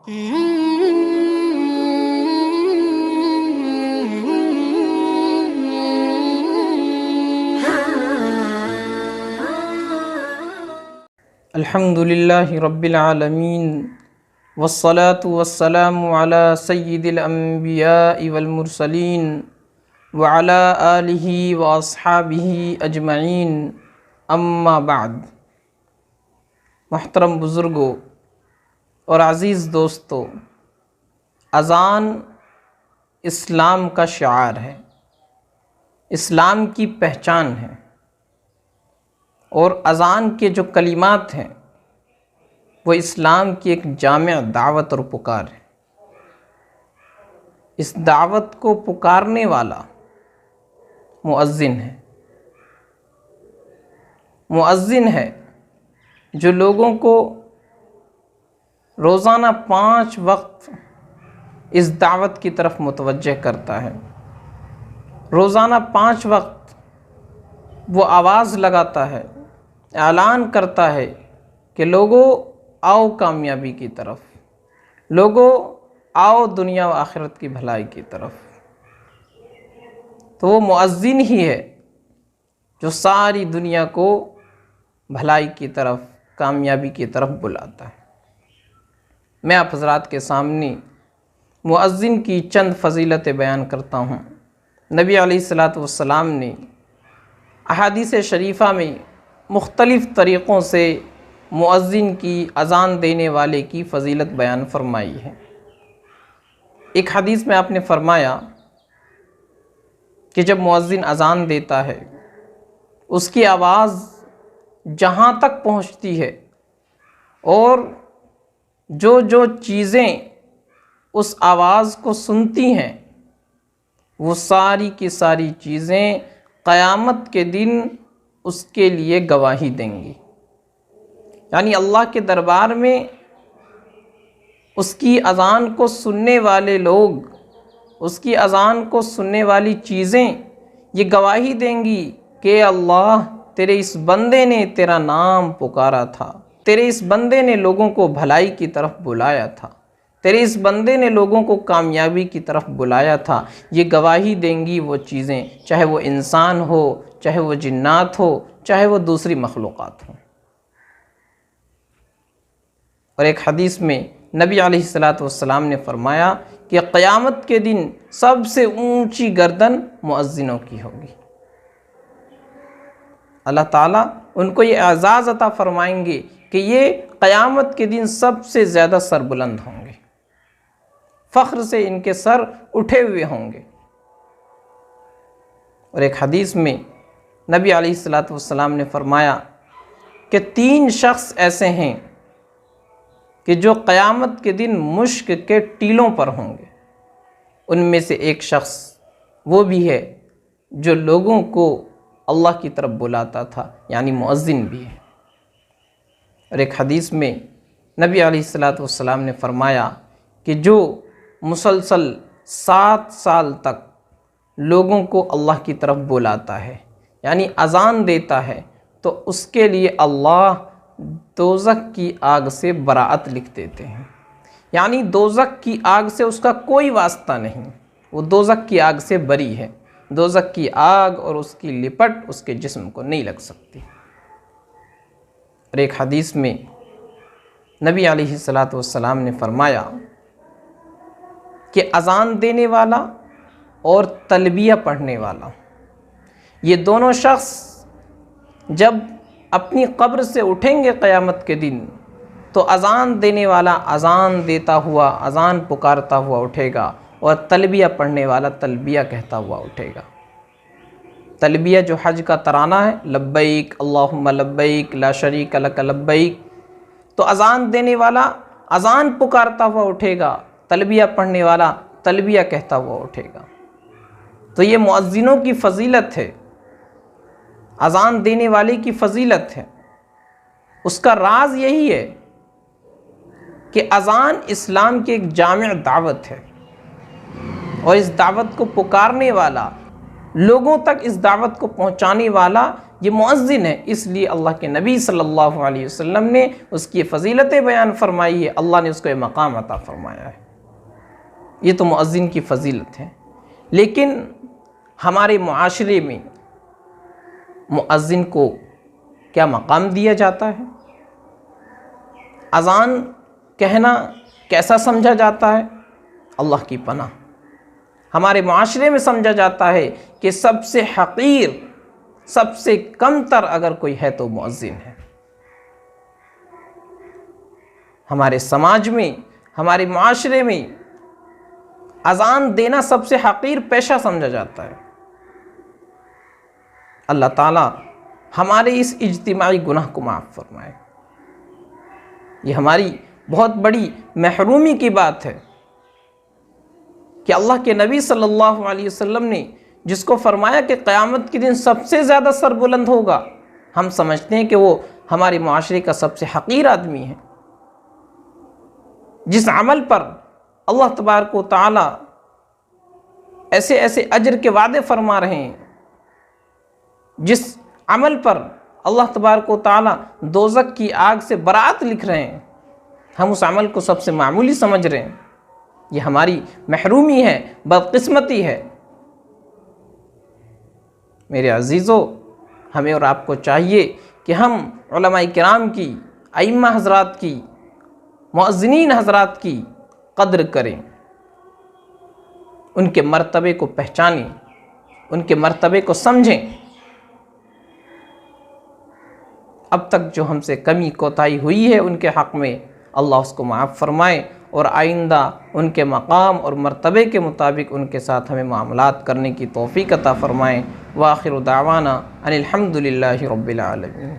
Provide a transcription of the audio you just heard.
अल्हम्दुलिल्लाहि रब्बिल आलमीन वस्सलातु वस्सलामु अला सय्यिदिल अंबियाइ वल मुरसलीन व अला आलिहि व अस्हाबिहि अजमईन अम्मा बाद। मोहतरम बुज़ुर्गों और अज़ीज़ दोस्तों, अज़ान इस्लाम का शिआर है, इस्लाम की पहचान है और अज़ान के जो कलिमात हैं वो इस्लाम की एक जामिया दावत और पुकार है। इस दावत को पुकारने वाला मुअज़्ज़िन है। मुअज़्ज़िन है जो लोगों को रोज़ाना 5 वक्त इस दावत की तरफ मुतवज्जह करता है। रोज़ाना 5 वक्त वो आवाज़ लगाता है, ऐलान करता है कि लोगों आओ कामयाबी की तरफ, लोगों आओ दुनिया व आखिरत की भलाई की तरफ। तो वो मुअज़्ज़िन ही है जो सारी दुनिया को भलाई की तरफ, कामयाबी की तरफ बुलाता है। मैं आप हज़रात के सामने मुअज़्ज़िन की चंद फ़ज़ीलतें बयान करता हूँ। नबी अलैहिस्सलातु वस्सलाम ने अहादीस शरीफ़ा में मुख्तलिफ़ तरीक़ों से मुअज़्ज़िन की, अज़ान देने वाले की फ़ज़ीलत बयान फरमाई है। एक हदीस में आपने फरमाया कि जब मुअज़्ज़िन अज़ान देता है उसकी आवाज़ जहाँ तक पहुँचती है और जो जो चीज़ें उस आवाज़ को सुनती हैं वो सारी की सारी चीज़ें क़यामत के दिन उसके लिए गवाही देंगी। यानी अल्लाह के दरबार में उसकी अज़ान को सुनने वाले लोग, उसकी अज़ान को सुनने वाली चीज़ें ये गवाही देंगी कि अल्लाह तेरे इस बंदे ने तेरा नाम पुकारा था, तेरे इस बंदे ने लोगों को भलाई की तरफ बुलाया था, तेरे इस बंदे ने लोगों को कामयाबी की तरफ बुलाया था। ये गवाही देंगी वो चीज़ें, चाहे वो इंसान हो, चाहे वो जिन्नात हो, चाहे वो दूसरी मखलूक़ात हो। और एक हदीस में नबी अलैहिस्सलातु वस्सलाम ने फरमाया कि क़यामत के दिन सबसे ऊंची गर्दन मुअज़्ज़िनों की होगी। अल्लाह ताला उनको ये एज़ाज़ अता फरमाएंगे कि ये क़यामत के दिन सबसे ज़्यादा सरबुलंद होंगे, फ़ख्र से इनके सर उठे हुए होंगे। और एक हदीस में नबी अलैहिस्सलातु वस्सलाम ने फरमाया कि 3 शख्स ऐसे हैं कि जो क़यामत के दिन मुश्क के टीलों पर होंगे। उनमें से एक शख्स वो भी है जो लोगों को अल्लाह की तरफ बुलाता था, यानी मुअज़्ज़िन भी है। और एक हदीस में नबी अलैहिस्सलातु वस्सलाम ने फरमाया कि जो मुसलसल 7 साल तक लोगों को अल्लाह की तरफ बुलाता है, यानी अज़ान देता है, तो उसके लिए अल्लाह दोज़ख की आग से बराअत लिख देते हैं। यानी दोज़ख की आग से उसका कोई वास्ता नहीं, वो दोज़ख की आग से बरी है। दोज़ख की आग और उसकी लिपट उसके जिस्म को नहीं लग सकती। और एक हदीस में नबी अलैहिस्सलातु वस्सलाम ने फरमाया कि अज़ान देने वाला और तलबिया पढ़ने वाला, ये दोनों शख्स जब अपनी कब्र से उठेंगे क़यामत के दिन, तो अज़ान देने वाला अज़ान देता हुआ, अज़ान पुकारता हुआ उठेगा और तलबिया पढ़ने वाला तलबिया कहता हुआ उठेगा। तलबिया जो हज का तराना है, लब्बैक अल्लाहुम्मा लब्बैक ला शरीक लक लब्बैक, तो अज़ान देने वाला अज़ान पुकारता हुआ उठेगा, तलबिया पढ़ने वाला तलबिया कहता हुआ उठेगा। तो ये मुअज़्ज़िनों की फ़ज़ीलत है, अज़ान देने वाले की फ़ज़ीलत है। उसका राज यही है कि अज़ान इस्लाम की एक जामिया दावत है और इस दावत को पुकारने वाला लोगों तक इस दावत को पहुंचाने वाला ये मुअज्जिन है। इसलिए अल्लाह के नबी सल्लल्लाहु अलैहि वसल्लम ने उसकी फ़जीलतें बयान फरमाई है, अल्लाह ने उसको ये मकाम अता फरमाया है। ये तो मुअज्जिन की फ़जीलत है। लेकिन हमारे मुआशरे में मुअज्जिन को क्या मकाम दिया जाता है? अज़ान कहना कैसा समझा जाता है? अल्लाह की पनाह, हमारे माशरे में समझा जाता है कि सबसे हक़ीर, सबसे कमतर अगर कोई है तो मुअज्जिन है। हमारे समाज में, हमारे माशरे में अज़ान देना सबसे हक़ीर पेशा समझा जाता है। अल्लाह ताला हमारे इस इज्तिमाई गुनाह को माफ़ फरमाए। ये हमारी बहुत बड़ी महरूमी की बात है कि अल्लाह के नबी सल्लल्लाहु अलैहि वसल्लम ने जिसको फरमाया कि क़यामत के दिन सबसे ज़्यादा सर बुलंद होगा, हम समझते हैं कि वो हमारे मुआशरे का सबसे हक़ीर आदमी है। जिस अमल पर अल्लाह तबारक व तआला ऐसे ऐसे अजर के वादे फरमा रहे हैं, जिस अमल पर अल्लाह तबारक व तआला दोज़ख की आग से बरात लिख रहे हैं, हम उस अमल को सबसे मामूली समझ रहे हैं। ये हमारी महरूमी है, बदकिस्मती है। मेरे अजीज़ों, हमें और आपको चाहिए कि हम उलमाए किराम की, अइम्मा हज़रात की, मुअज्जिनीन हज़रात की कद्र करें, उनके मर्तबे को पहचानें, उनके मर्तबे को समझें। अब तक जो हमसे कमी कोताही हुई है उनके हक़ में, अल्लाह उसको माफ़ फरमाए और आइंदा उनके मकाम और मर्तबे के मुताबिक उनके साथ हमें मामलात करने की तौफ़ीक़ अता फ़रमाएँ। व आखिर दावाना अनिल हम्दुलिल्लाहि रब्बिल आलमीन।